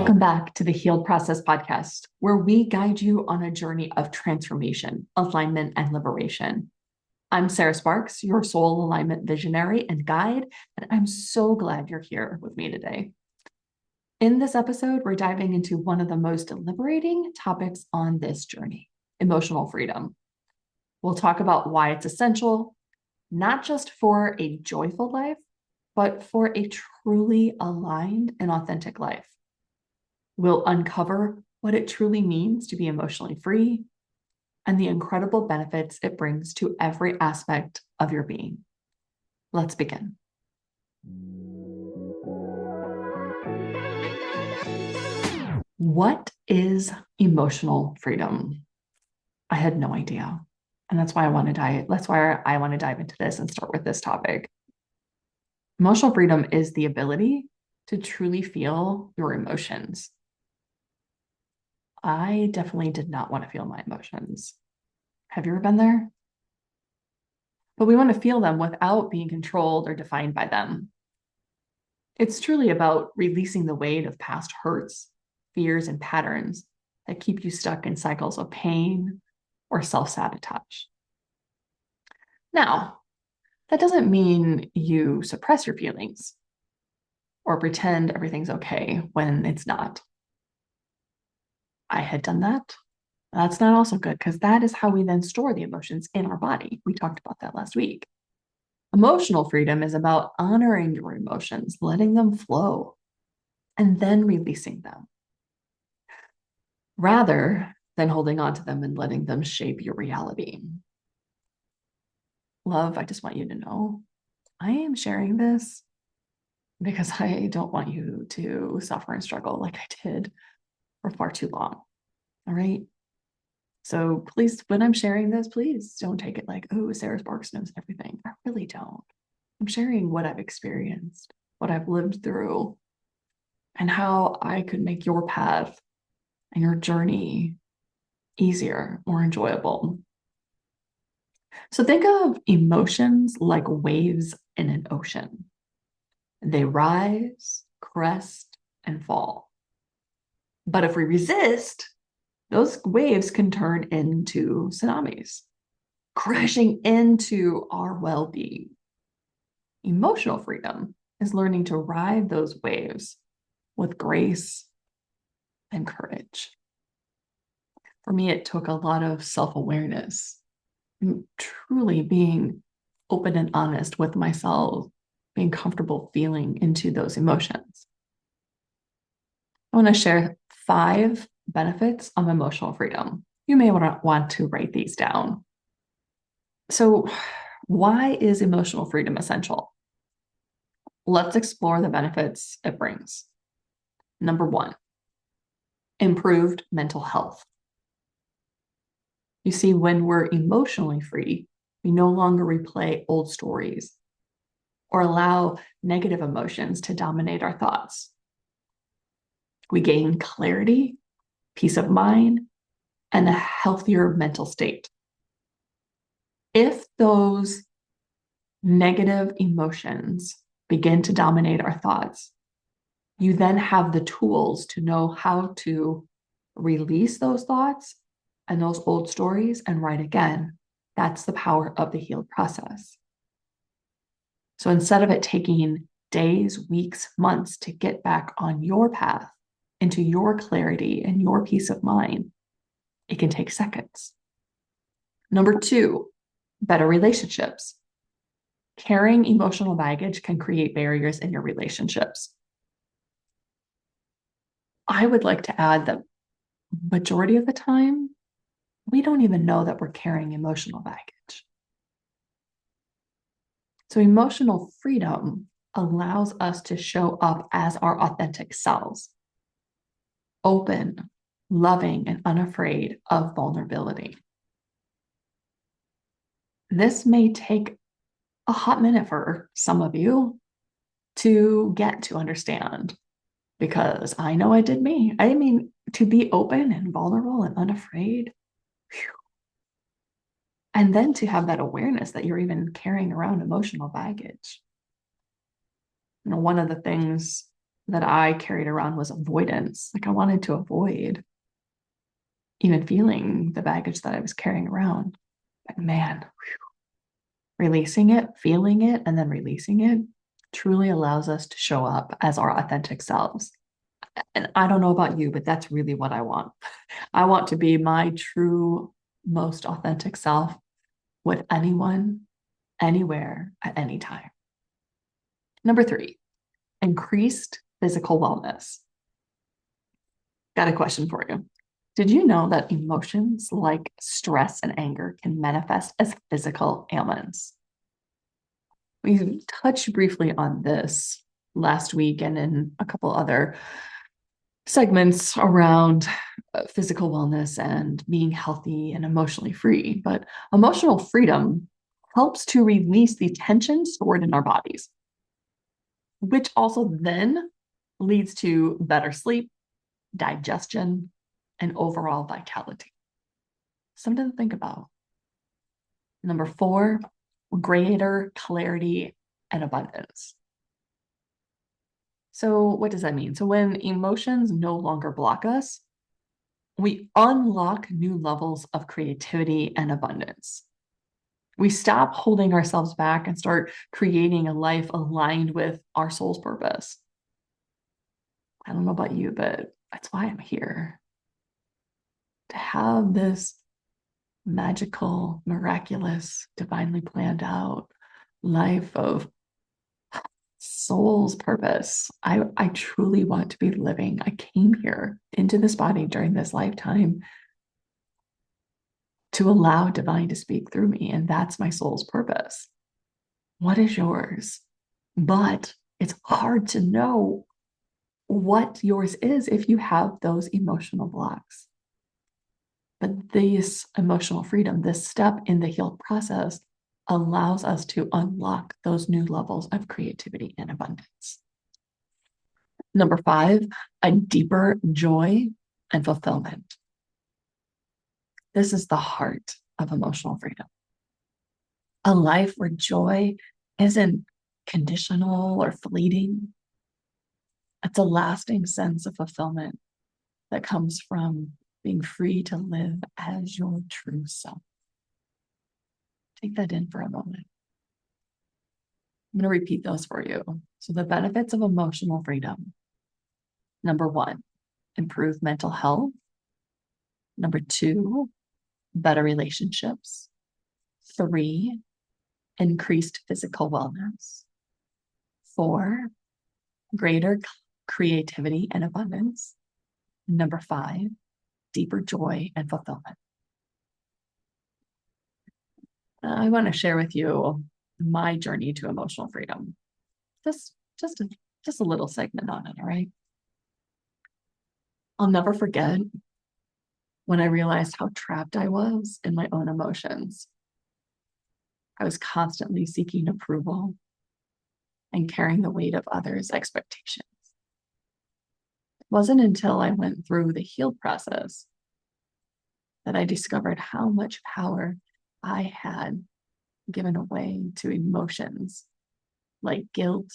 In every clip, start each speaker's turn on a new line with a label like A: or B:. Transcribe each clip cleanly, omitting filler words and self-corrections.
A: Welcome back to the Healed Process podcast, where we guide you on a journey of transformation, alignment, and liberation. I'm Sarah Sparks, your soul alignment visionary and guide, and I'm so glad you're here with me today. In this episode, we're diving into one of the most liberating topics on this journey, emotional freedom. We'll talk about why it's essential, not just for a joyful life, but for a truly aligned and authentic life. We'll uncover what it truly means to be emotionally free and the incredible benefits it brings to every aspect of your being. Let's begin. What is emotional freedom? I had no idea. And that's why I want to dive into this and start with this topic. Emotional freedom is the ability to truly feel your emotions. I definitely did not want to feel my emotions. Have you ever been there? But we want to feel them without being controlled or defined by them. It's truly about releasing the weight of past hurts, fears, and patterns that keep you stuck in cycles of pain or self-sabotage. Now, that doesn't mean you suppress your feelings or pretend everything's okay when it's not. I had done that. That's not also good because that is how we then store the emotions in our body. We talked about that last week. Emotional freedom is about honoring your emotions, letting them flow, and then releasing them, rather than holding on to them and letting them shape your reality. Love, I just want you to know, I am sharing this because I don't want you to suffer and struggle like I did for far too long. All right. So please, when I'm sharing this, please don't take it like, oh, Sarah Sparks knows everything. I really don't. I'm sharing what I've experienced, what I've lived through, and how I could make your path and your journey easier, more enjoyable. So think of emotions like waves in an ocean. They rise, crest, and fall. But if we resist, those waves can turn into tsunamis, crashing into our well-being. Emotional freedom is learning to ride those waves with grace and courage. For me, it took a lot of self-awareness, truly being open and honest with myself, being comfortable feeling into those emotions. I want to share 5 benefits of emotional freedom. You may want to write these down. So, why is emotional freedom essential? Let's explore the benefits it brings. Number 1, improved mental health. You see, when we're emotionally free, we no longer replay old stories or allow negative emotions to dominate our thoughts. We gain clarity, peace of mind, and a healthier mental state. If those negative emotions begin to dominate our thoughts, you then have the tools to know how to release those thoughts and those old stories and write again. That's the power of the healed process. So instead of it taking days, weeks, months to get back on your path into your clarity and your peace of mind, it can take seconds. Number 2, better relationships. Carrying emotional baggage can create barriers in your relationships. I would like to add that majority of the time, we don't even know that we're carrying emotional baggage. So emotional freedom allows us to show up as our authentic selves, open, loving, and unafraid of vulnerability. This may take a hot minute for some of you to get to understand, because I know I did me. I mean, to be open and vulnerable and unafraid, whew. And then to have that awareness that you're even carrying around emotional baggage. You know, one of the things that I carried around was avoidance. Like I wanted to avoid even feeling the baggage that I was carrying around. But man, releasing it, feeling it, and then releasing it truly allows us to show up as our authentic selves. And I don't know about you, but that's really what I want. I want to be my true, most authentic self with anyone, anywhere, at any time. Number 3, increased physical wellness. Got a question for you. Did you know that emotions like stress and anger can manifest as physical ailments? We touched briefly on this last week and in a couple other segments around physical wellness and being healthy and emotionally free. But emotional freedom helps to release the tension stored in our bodies, which also then leads to better sleep, digestion, and overall vitality. Something to think about. Number 4, greater clarity and abundance. So, what does that mean? So, when emotions no longer block us, we unlock new levels of creativity and abundance. We stop holding ourselves back and start creating a life aligned with our soul's purpose. I don't know about you, but that's why I'm here. To have this magical, miraculous, divinely planned out life of soul's purpose. I truly want to be living. I came here into this body during this lifetime to allow divine to speak through me, and that's my soul's purpose. What is yours? But it's hard to know what yours is if you have those emotional blocks. But this emotional freedom, this step in the healed process, allows us to unlock those new levels of creativity and abundance. Number 5, a deeper joy and fulfillment. This is the heart of emotional freedom. A life where joy isn't conditional or fleeting. It's a lasting sense of fulfillment that comes from being free to live as your true self. Take that in for a moment. I'm going to repeat those for you. So, the benefits of emotional freedom. Number 1, improve mental health. Number 2, better relationships. 3, increased physical wellness. 4, greater creativity and abundance. Number 5, deeper joy and fulfillment. I want to share with you my journey to emotional freedom. Just a little segment on it, all right? I'll never forget when I realized how trapped I was in my own emotions. I was constantly seeking approval and carrying the weight of others' expectations. It wasn't until I went through the healed process that I discovered how much power I had given away to emotions like guilt,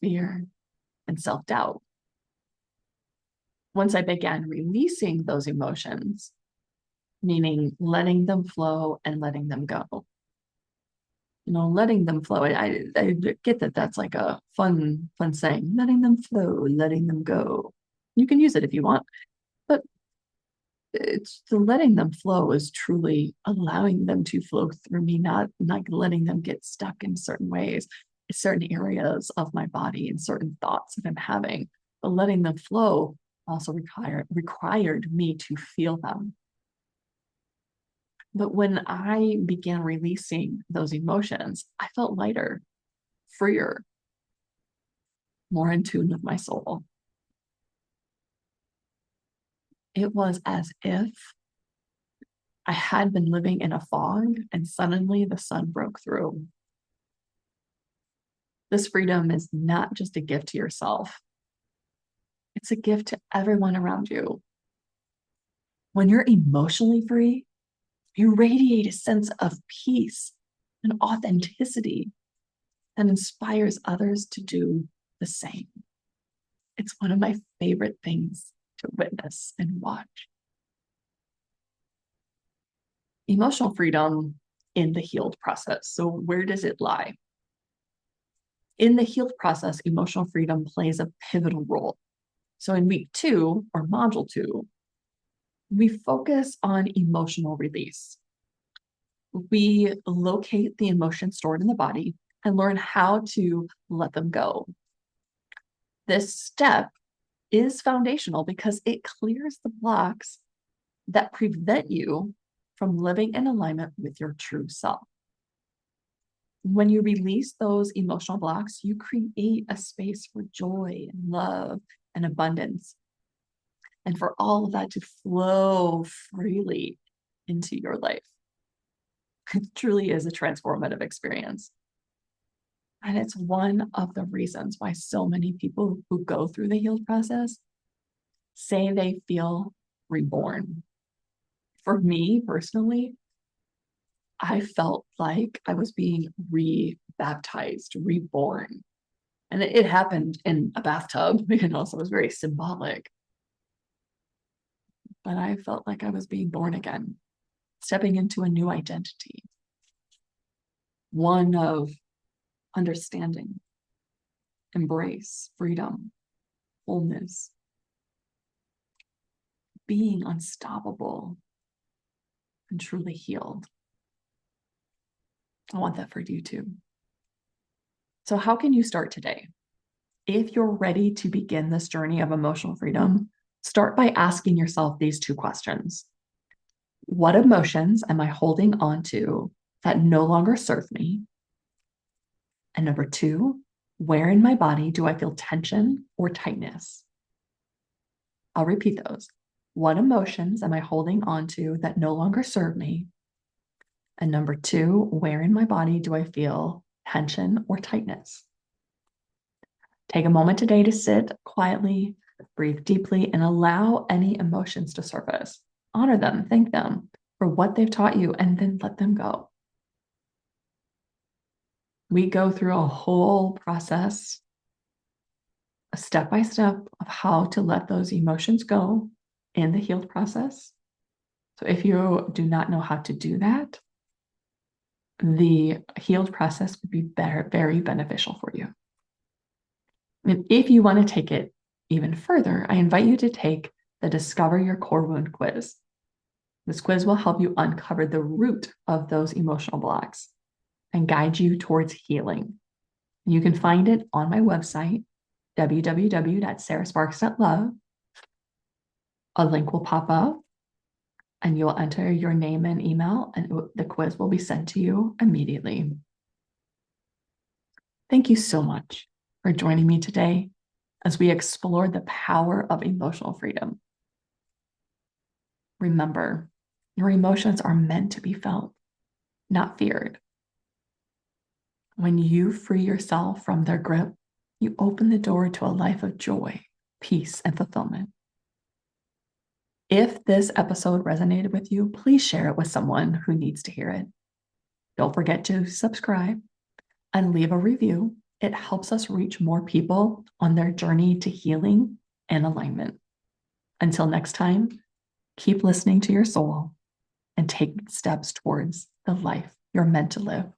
A: fear, and self-doubt. Once I began releasing those emotions, meaning letting them flow and letting them go. Letting them flow. I get that that's like a fun saying, letting them flow, letting them go. You can use it if you want, but it's the letting them flow is truly allowing them to flow through me, not letting them get stuck in certain ways, certain areas of my body and certain thoughts that I'm having. But letting them flow also required me to feel them. But when I began releasing those emotions, I felt lighter, freer, more in tune with my soul. It was as if I had been living in a fog and suddenly the sun broke through. This freedom is not just a gift to yourself. It's a gift to everyone around you. When you're emotionally free, you radiate a sense of peace and authenticity that inspires others to do the same. It's one of my favorite things to witness and watch. Emotional freedom in the healed process. So, where does it lie? In the healed process, emotional freedom plays a pivotal role. So, in week 2 or module 2, we focus on emotional release. We locate the emotions stored in the body and learn how to let them go. This step is foundational because it clears the blocks that prevent you from living in alignment with your true self. When you release those emotional blocks, you create a space for joy and love and abundance, and for all of that to flow freely into your life. It truly is a transformative experience. And it's one of the reasons why so many people who go through the healed process say they feel reborn. For me personally, I felt like I was being re-baptized, reborn. And it happened in a bathtub, so it was very symbolic. But I felt like I was being born again, stepping into a new identity, one of understanding, embrace, freedom, wholeness, being unstoppable and truly healed. I want that for you too. So, how can you start today? If you're ready to begin this journey of emotional freedom, start by asking yourself these 2 questions. What emotions am I holding on to that no longer serve me? And number 2, where in my body do I feel tension or tightness? I'll repeat those. What emotions am I holding on to that no longer serve me? And number 2, where in my body do I feel tension or tightness? Take a moment today to sit quietly, breathe deeply, and allow any emotions to surface. Honor them, thank them for what they've taught you, and then let them go. We go through a whole process, a step by step of how to let those emotions go in the healed process. So if you do not know how to do that, the healed process would be very beneficial for you. And if you want to take it even further, I invite you to take the Discover Your Core Wound quiz. This quiz will help you uncover the root of those emotional blocks and guide you towards healing. You can find it on my website, www.sarahsparks.love. A link will pop up and you'll enter your name and email, and the quiz will be sent to you immediately. Thank you so much for joining me today as we explore the power of emotional freedom. Remember, your emotions are meant to be felt, not feared. When you free yourself from their grip, you open the door to a life of joy, peace, and fulfillment. If this episode resonated with you, please share it with someone who needs to hear it. Don't forget to subscribe and leave a review. It helps us reach more people on their journey to healing and alignment. Until next time, keep listening to your soul and take steps towards the life you're meant to live.